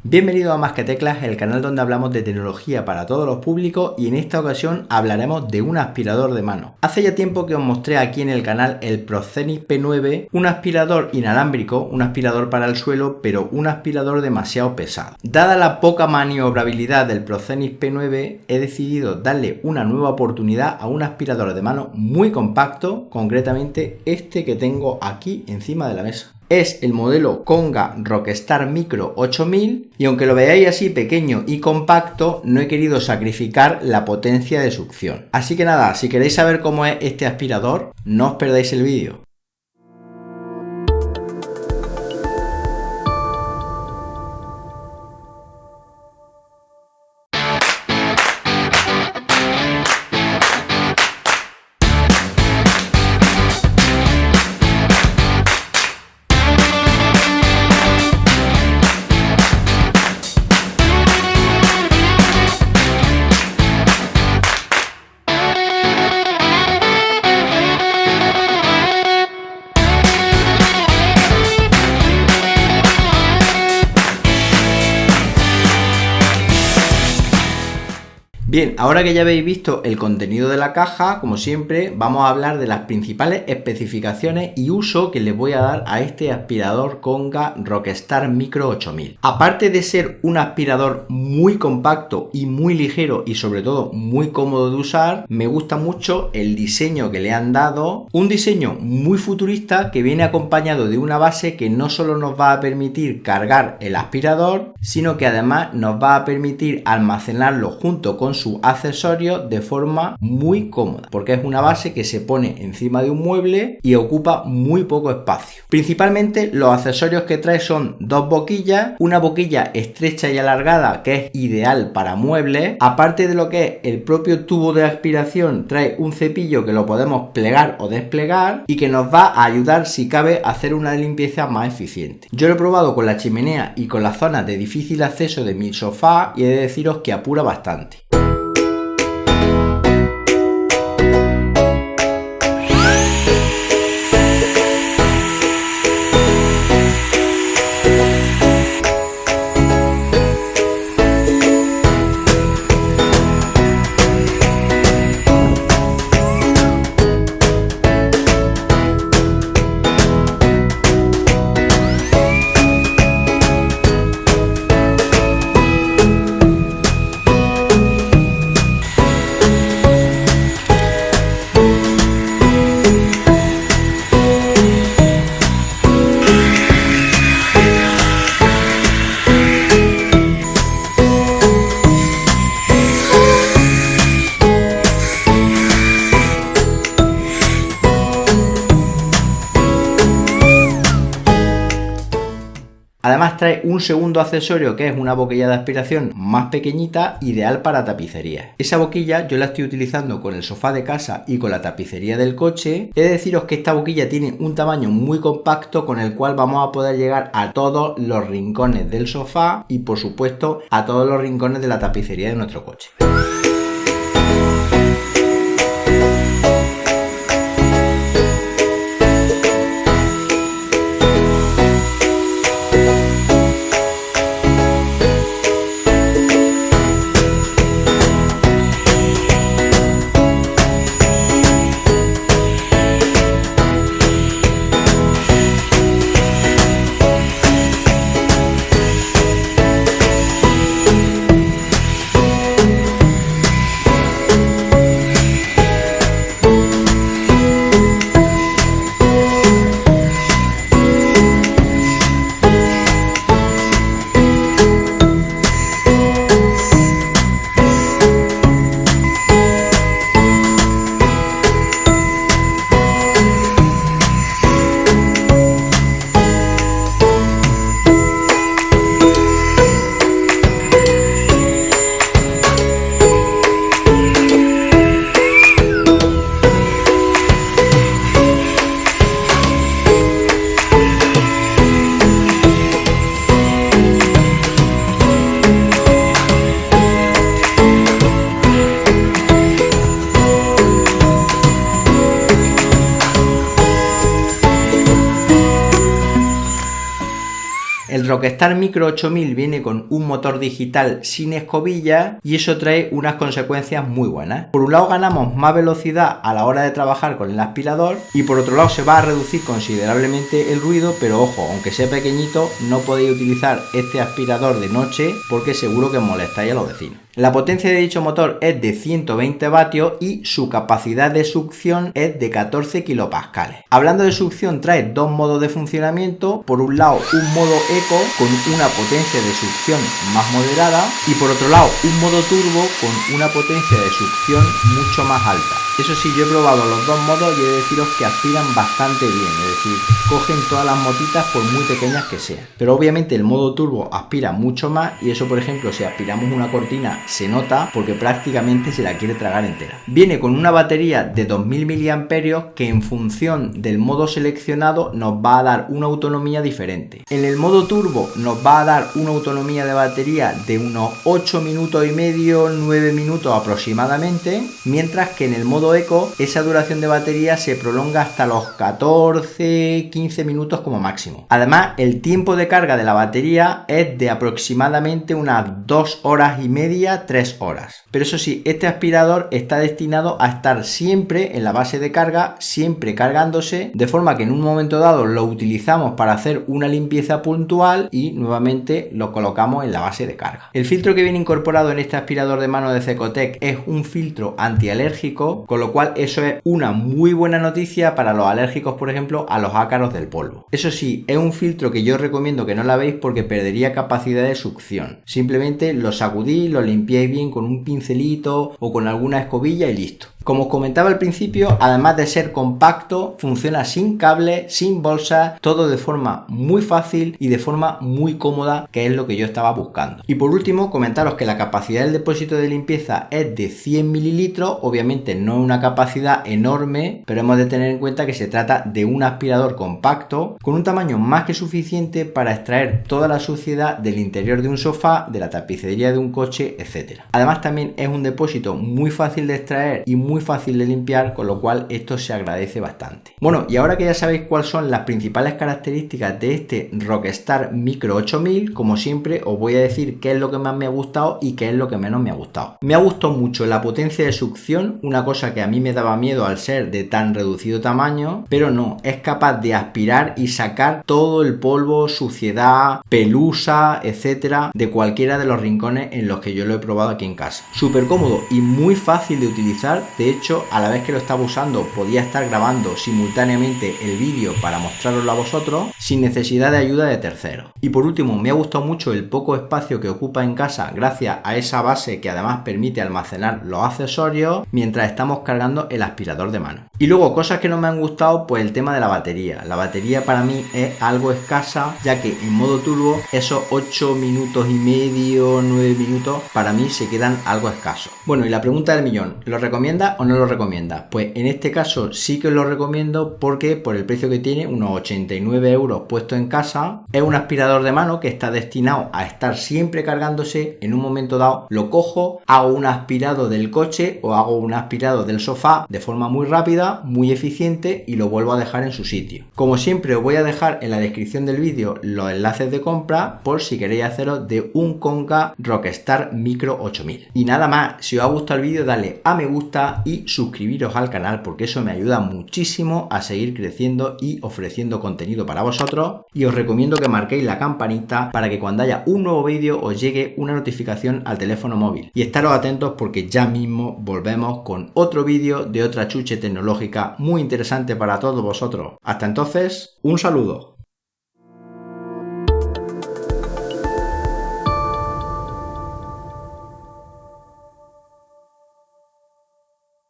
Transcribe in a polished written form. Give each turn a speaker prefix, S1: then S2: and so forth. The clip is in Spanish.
S1: Bienvenido a Más que Teclas, el canal donde hablamos de tecnología para todos los públicos, y en esta ocasión hablaremos de un aspirador de mano. Hace ya tiempo que os mostré aquí en el canal el Proxenix P9, un aspirador inalámbrico, un aspirador para el suelo, pero un aspirador demasiado pesado. Dada la poca maniobrabilidad del Proxenix P9, he decidido darle una nueva oportunidad a un aspirador de mano muy compacto, concretamente este que tengo aquí encima de la mesa. Es el modelo Konga Rockstar Micro 8000 y aunque lo veáis así pequeño y compacto, no he querido sacrificar la potencia de succión. Así que nada, si queréis saber cómo es este aspirador, no os perdáis el vídeo. Bien, ahora que ya habéis visto el contenido de la caja, como siempre, vamos a hablar de las principales especificaciones y uso que le voy a dar a este aspirador Konga Rockstar Micro 8000. Aparte de ser un aspirador muy compacto y muy ligero y sobre todo muy cómodo de usar, me gusta mucho el diseño que le han dado, un diseño muy futurista que viene acompañado de una base que no solo nos va a permitir cargar el aspirador, sino que además nos va a permitir almacenarlo junto con sus accesorios de forma muy cómoda, porque es una base que se pone encima de un mueble y ocupa muy poco espacio. Principalmente los accesorios que trae son dos boquillas, una boquilla estrecha y alargada que es ideal para muebles, aparte de lo que es el propio tubo de aspiración, trae un cepillo que lo podemos plegar o desplegar y que nos va a ayudar, si cabe, a hacer una limpieza más eficiente. Yo lo he probado con la chimenea y con las zonas de difícil acceso de mi sofá y he de deciros que apura bastante. Además trae un segundo accesorio que es una boquilla de aspiración más pequeñita, ideal para tapicería. Esa boquilla yo la estoy utilizando con el sofá de casa y con la tapicería del coche. He de deciros que esta boquilla tiene un tamaño muy compacto con el cual vamos a poder llegar a todos los rincones del sofá y por supuesto a todos los rincones de la tapicería de nuestro coche. Rockstar Micro 8000 viene con un motor digital sin escobilla y eso trae unas consecuencias muy buenas. Por un lado ganamos más velocidad a la hora de trabajar con el aspirador y por otro lado se va a reducir considerablemente el ruido, pero ojo, aunque sea pequeñito, no podéis utilizar este aspirador de noche porque seguro que molestáis a los vecinos. La potencia de dicho motor es de 120 vatios y su capacidad de succión es de 14 kilopascales. Hablando de succión, trae dos modos de funcionamiento. Por un lado, un modo eco con una potencia de succión más moderada y por otro lado, un modo turbo con una potencia de succión mucho más alta. Eso sí, yo he probado los dos modos y he de deciros que aspiran bastante bien, es decir, cogen todas las motitas por muy pequeñas que sean. Pero obviamente el modo turbo aspira mucho más y eso, por ejemplo, si aspiramos una cortina se nota porque prácticamente se la quiere tragar entera. Viene con una batería de 2000 mAh que en función del modo seleccionado nos va a dar una autonomía diferente. En el modo turbo nos va a dar una autonomía de batería de unos 8 minutos y medio, 9 minutos aproximadamente, mientras que en el modo eco esa duración de batería se prolonga hasta los 14-15 minutos como máximo. Además, el tiempo de carga de la batería es de aproximadamente unas 2 horas y media, 3 horas. Pero eso sí, este aspirador está destinado a estar siempre en la base de carga, siempre cargándose, de forma que en un momento dado lo utilizamos para hacer una limpieza puntual y nuevamente lo colocamos en la base de carga. El filtro que viene incorporado en este aspirador de mano de Cecotec es un filtro antialérgico, con lo cual eso es una muy buena noticia para los alérgicos, por ejemplo, a los ácaros del polvo. Eso sí, es un filtro que yo os recomiendo que no lavéis porque perdería capacidad de succión. Simplemente lo sacudís, lo limpiáis bien con un pincelito o con alguna escobilla y listo. Como os comentaba al principio, además de ser compacto, funciona sin cable, sin bolsa, todo de forma muy fácil y de forma muy cómoda, que es lo que yo estaba buscando. Y por último, comentaros que la capacidad del depósito de limpieza es de 100 mililitros, obviamente no es una capacidad enorme, pero hemos de tener en cuenta que se trata de un aspirador compacto, con un tamaño más que suficiente para extraer toda la suciedad del interior de un sofá, de la tapicería de un coche, etc. Además también es un depósito muy fácil de extraer y muy fácil de limpiar, con lo cual esto se agradece bastante. Bueno, y ahora que ya sabéis cuáles son las principales características de este Rockstar Micro 8000, como siempre os voy a decir qué es lo que más me ha gustado y qué es lo que menos me ha gustado. Me ha gustado mucho la potencia de succión, una cosa que a mí me daba miedo al ser de tan reducido tamaño, pero no, es capaz de aspirar y sacar todo el polvo, suciedad, pelusa, etcétera, de cualquiera de los rincones en los que yo lo he probado aquí en casa. Súper cómodo y muy fácil de utilizar. De hecho, a la vez que lo estaba usando, podía estar grabando simultáneamente el vídeo para mostraroslo a vosotros sin necesidad de ayuda de terceros. Y por último, me ha gustado mucho el poco espacio que ocupa en casa gracias a esa base que además permite almacenar los accesorios mientras estamos cargando el aspirador de mano. Y luego, cosas que no me han gustado, pues el tema de la batería. La batería para mí es algo escasa, ya que en modo turbo esos 8 minutos y medio, 9 minutos, para mí se quedan algo escasos. Bueno, y la pregunta del millón, ¿lo recomiendas o no lo recomiendas? Pues en este caso sí que os lo recomiendo porque por el precio que tiene, unos 89 euros puesto en casa, es un aspirador de mano que está destinado a estar siempre cargándose. En un momento dado lo cojo, hago un aspirado del coche o hago un aspirado del sofá de forma muy rápida, muy eficiente y lo vuelvo a dejar en su sitio. Como siempre os voy a dejar en la descripción del vídeo los enlaces de compra por si queréis haceros de un Conga Rockstar Micro 8000. Y nada más, si os ha gustado el vídeo dale a me gusta y suscribiros al canal porque eso me ayuda muchísimo a seguir creciendo y ofreciendo contenido para vosotros, y os recomiendo que marquéis la campanita para que cuando haya un nuevo vídeo os llegue una notificación al teléfono móvil, y estaros atentos porque ya mismo volvemos con otro vídeo de otra chuche tecnológica muy interesante para todos vosotros. Hasta entonces, un saludo.